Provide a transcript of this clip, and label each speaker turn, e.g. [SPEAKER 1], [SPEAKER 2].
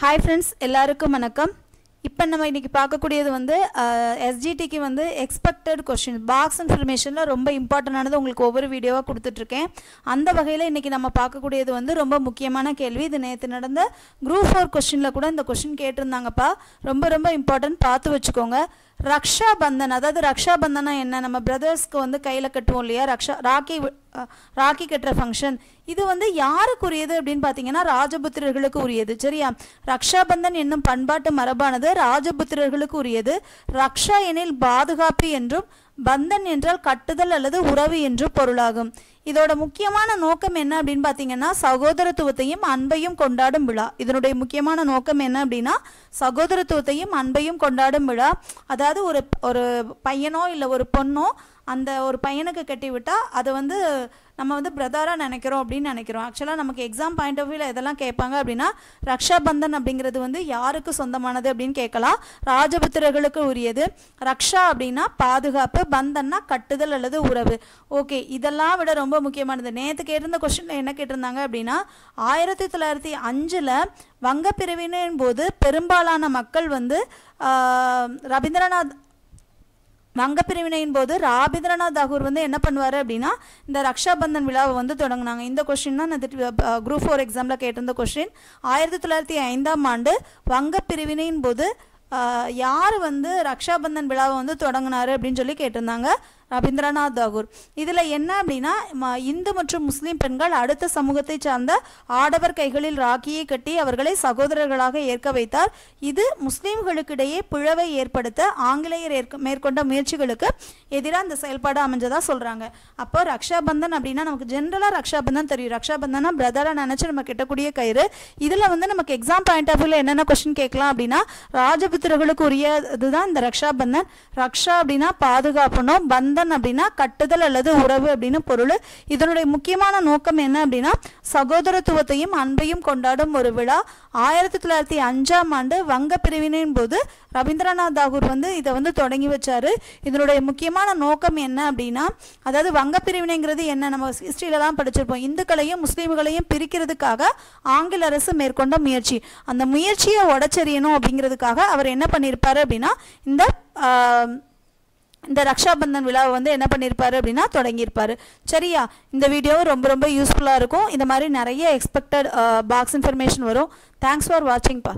[SPEAKER 1] Hi friends, எல்லாருக்கும் வணக்கம். இப்போ நம்ம இன்னைக்கு பார்க்கக்கூடியது வந்து SGTக்கு வந்து expected question box informationல ரொம்ப இம்பார்ட்டன்ட்டானது உங்களுக்கு ஒவ்வொரு வீடியோவா கொடுத்துட்டு இருக்கேன். அந்த வகையில இன்னைக்கு நம்ம பார்க்கக்கூடியது வந்து ரொம்ப முக்கியமான கேள்வி. இது நேத்து நடந்த group 4 questionல கூட இந்த question கேட்டிருந்தாங்கப்பா. ரொம்ப இம்பார்ட்டன்ட் பார்த்து வெச்சுக்கோங்க. ரக்ஷா பந்தன் அதாவது ரக்ஷா பந்தனா என்ன நம்ம பிரதர்ஸ்க்கு வந்து கையில கட்டுவோம் இல்லையா ராக்கி கட்டுற ஃபங்க்ஷன் இது வந்து யாருக்குரியது அப்படின்னு பாத்தீங்கன்னா ராஜபுத்திரர்களுக்கு உரியது சரியா ரக்ஷா பந்தன் என்னும் பண்பாட்டு மரபானது ராஜபுத்திரர்களுக்கு உரியது ரக்ஷா எனில் பாதுகாப்பு என்றும் பந்தன் என்றால் கட்டுதல் அல்லது உறவு என்று பொருளாகும் இதோட முக்கியமான நோக்கம் என்ன அப்படின்னு பாத்தீங்கன்னா சகோதரத்துவத்தையும் அன்பையும் கொண்டாடும் விழா இதனுடைய முக்கியமான நோக்கம் என்ன அப்படின்னா சகோதரத்துவத்தையும் அன்பையும் கொண்டாடும் விழா அதாவது ஒரு பையனோ இல்ல ஒரு பொண்ணோ அந்த ஒரு பையனுக்கு கட்டி விட்டா அது வந்து நம்ம வந்து பிரதரா நினைக்கிறோம் அப்படினு நினைக்கிறோம் एक्चुअली நமக்கு எக்ஸாம் பாயிண்ட் ஆஃப் வியூல இதெல்லாம் கேட்பாங்க அப்படினா ரக்ஷா பந்தன் அப்படிங்கிறது வந்து யாருக்கு சொந்தமானது அப்படினு கேட்கலாம் ராஜபுத்திரர்களுக்கு உரியது ரக்ஷா அப்படினா பாதுகாப்பு பந்தன்னா கட்டுதல் அல்லது உறவு ஓகே இதெல்லாம் விட ரொம்ப முக்கியமானது நேத்து கேட்டிருந்த क्वेश्चनல என்ன கேட்டிருந்தாங்க அப்படினா 1905ல வங்க பிரிவினையின் போது பெரும்பாலான மக்கள் வந்து வங்க பிரிவினையின் போது ராபிந்திரநாத் தாகூர் வந்து என்ன பண்ணுவாரு அப்படினா இந்த ரக்ஷா பந்தன் விழாவை வந்து தொடங்குனாங்க இந்த क्वेश्चन தான் அந்த குரூப் 4 எக்ஸாம்ல கேட்டிருந்த क्वेश्चन 1905 ஆம் ஆண்டு வங்க பிரிவினையின் போது யார் வந்து ரக்ஷா பந்தன் விழாவை வந்து தொடங்குனாரு அப்படினு சொல்லி கேட்டிருந்தாங்க ரவீந்திரநாத் தாகூர் இதுல என்ன அப்படினா இந்து மற்றும் முஸ்லிம் பெண்கள் அடுத்த சமூகத்தை சார்ந்த ஆடவர் கைகளில் ராக்கியை கட்டி அவர்களை சகோதரர்களாக ஏற்க வைத்தார் இது முஸ்லிம்களுக்கிடையே பிளவை ஏற்படுத்த ஆங்கிலேயர் மேற்கொண்ட முயற்சிகளுக்கு எதிராக இந்த செயல்பாடு அமைஞ்சதா சொல்றாங்க அப்போ ரக்ஷா பந்தன் அப்படினா நமக்கு ஜெனரலா ரக்ஷா பந்தன் தெரியும் ரக்ஷா பந்தனா பிரதரா நினைச்சு நம்ம கட்டக்கூடிய கயிறு இதுல வந்து நமக்கு எக்ஸாம் பாயிண்ட் ஆஃப் வியூல என்னென்ன क्वेश्चन கேட்கலாம் அப்படினா ராஜபுத்திரர்களுக்கு உரியதுதான் இந்த ரக்ஷா பந்தன் ரக்ஷா அப்படினா பாதுகாப்புனோ பந்தன் அப்படினா கட்டுதல் அல்லது உறவு அப்படினு பொருள் இதனுடைய முக்கியமான நோக்கம் என்ன அப்படினா சகோதரத்துவத்தையும் அன்பையும் கொண்டாடும் ஒரு விழா 1905 ஆம் ஆண்டு வங்க பிரிவினையின் போது ரவீந்திரநாத் தாகூர் வந்து இத வந்து தொடங்கி வச்சாரு இதனுடைய முக்கியமான நோக்கம் என்ன அப்படினா அதாவது வங்க பிரிவினைங்கிறது என்ன நம்ம ஹிஸ்டரியில தான் படிச்சிருப்போம் இந்துக்களையும் முஸ்லிம்களையும் பிரிக்கிறதுக்காக ஆங்கில அரசு மேற்கொண்ட முயற்சி அந்த முயற்சியை உடைச்செறியணும் அப்படிங்கிறதுக்காக அவர் என்ன பண்ணிருப்பாரு அப்படினா இந்த ரக்ஷா பந்தன் விழாவை வந்து என்ன பண்ணிருப்பாரு அப்படினா தொடங்கி இருப்பாரு சரியா இந்த வீடியோ ரொம்ப யூஸ்ஃபுல்லா இருக்கும் இந்த மாதிரி நிறைய எக்ஸ்பெக்டட் பாக்ஸ் இன்ஃபர்மேஷன் வரும் Thanks for watching pa